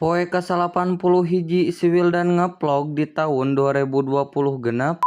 Poe ke-81 si Wildan ngeplog di tahun 2020 genep.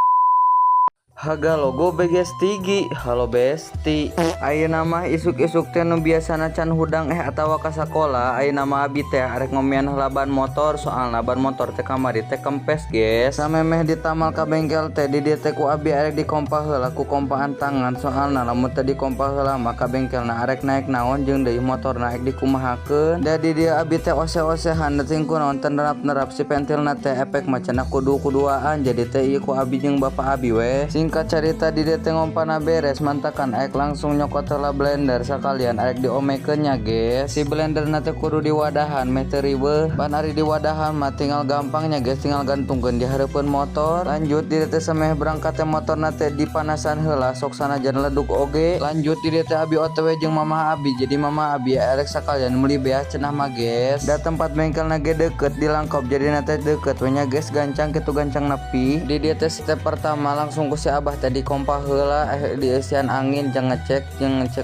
Haga logo BGS3. Halo besti. Ayeuna mah isuk-isuk teh nu biasana can hudang atawa ka sakola. Ayeuna mah abi teh arek ngomean heula ban motor, soalna ban motor teh kamari teh kempes geus. Samemeh ditamal ka bengkel teh di dieu teh ku abi arek dikompah heula ku kompaan tangan, soalna lamun teh dikompah heula mah ka bengkelna arek naik naon jeung deui motorna arek dikumahakeun. Da di dieu abi teh ose-osehan teuing kunaon teu nerap-nerap si pentilna teh efek macana kudu-kuduaan. Jadi teh ieu ku abi jeung bapak abi we. Singkat cerita di dieu teh ngompana beres mantakan aek langsung nyokot heula blender sakalian aek diomekeun nya geus. Si blenderna teh kudu diwadahan meh teu riweuh. Ban ari diwadahan mah tinggal gampang nya geus, tinggal gantungkeun di hareupeun motor. Lanjut di dieu teh sameh berangkat teh motorna teh dipanasan heula sok sanajan ledug oge. Lanjut di dieu teh abi OTW jeung mamah abi. Jadi mamah abi arek sakalian meuli beas cenah mah geus. Da tempat bengkelna ge deukeut di Langkop jadina teh deukeut we nya geus gancang kitu gancang nepi. Di dieu teh step pertama langsung ku si abah tadi kompah heula dieusian angin jeung ngecek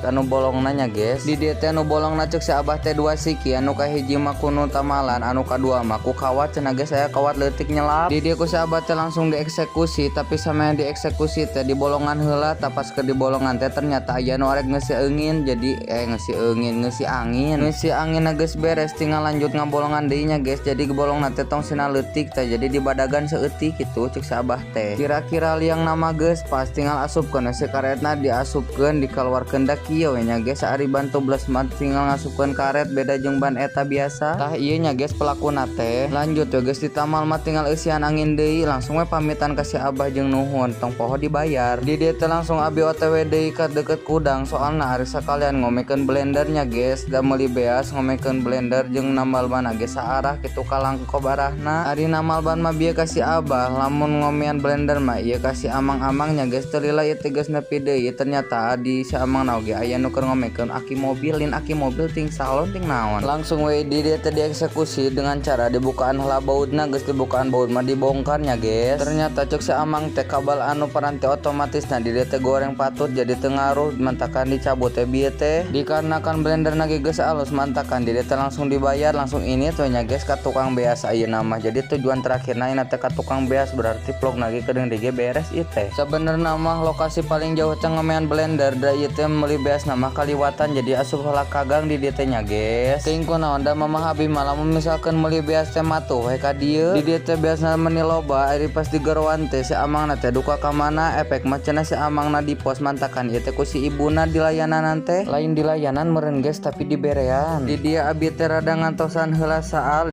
anu bolongna nya geus. Di dieu teh anu bolongna ceuk si abah teh 2 siki, anu kahiji mah kuno tamalan, anu kadua mah ku kawat cenah geus aya kawat leutik nyelap. Di dieu ku si abah teh langsung dieksekusi, tapi samea dieksekusi teh di bolongan heula tapas ke di bolongan teh ternyata aya nu arek ngeusi eungin. Jadi ngeusi angin geus beres tinggal lanjut ngabolongan deui nya geus. Jadi bolongna teh tong sina leutik teh jadi dibadagan saeutik kitu ceuk si abah teh. Kira-kira liang nama geus pas tinggal asupkeun si karetna diasupkeun dikeluarkeun da kieu we nya geus. Ari ban tubles mah tinggal ngasupkeun karet beda jeung ban eta biasa. Tah ieu nya geus pelakuna teh. Lanjut we geus ditamal mah tinggal eusian angin deui langsung we pamitan ka si abah jeung nuhun tong poho dibayar. Di dieu teh langsung abi OTW deui ka deukeut kudang soalna ari sakalian ngomekeun blender nya geus. Da meuli beas ngomekeun blender jeung nambal ban geus saarah kitu ka Langkop arahna. Ari nambal ban mah bieu ka si abah, lamun ngomean blender mah ieu ka si amang-amang nya geus. Teu lila ieu teh geus nepi deui. Ternyata di si amang na oge aya nu keur ngomekeun aki mobil, lin aki mobil ting salon ting naon. Langsung we di dieu teh dieksekusi dengan cara dibukaan heula bautna, geus dibukaan baut mah dibongkar nya geus. Ternyata ceuk si amang teh kabel anu paranti otomatisna di dieu teh goreng patut jadi teu ngaruh mantakan dicabut teh bieu teh. Dikarenakan blenderna ge geus alus mantakan di dieu teh langsung dibayar langsung ini tuh nya geus ka tukang beas ayeuna mah. Jadi tujuan terakhirna ieu teh ka tukang beas berarti vlogna ge kedeung ge beres ieu teh. Sebenarnya mah lokasi paling jauh teh ngomean blender da ieu teh meuli beas nama Kaliwatan jadi asup heula kagang di dieu teh nya geus. Teuing kunaon da mamah abi mah lamun misalkeun meuli beas teh matuh we ka dieu. Di dieu teh beasna meuni loba ari pas digerowan teh si amangna teh duka ka mana efek mah cenah si amangna di pos mantakan ieu teh ku si ibuna di layananan teh lain di layanan meureun geus tapi di berean. Di dieu abi teh rada ngantosan heula saal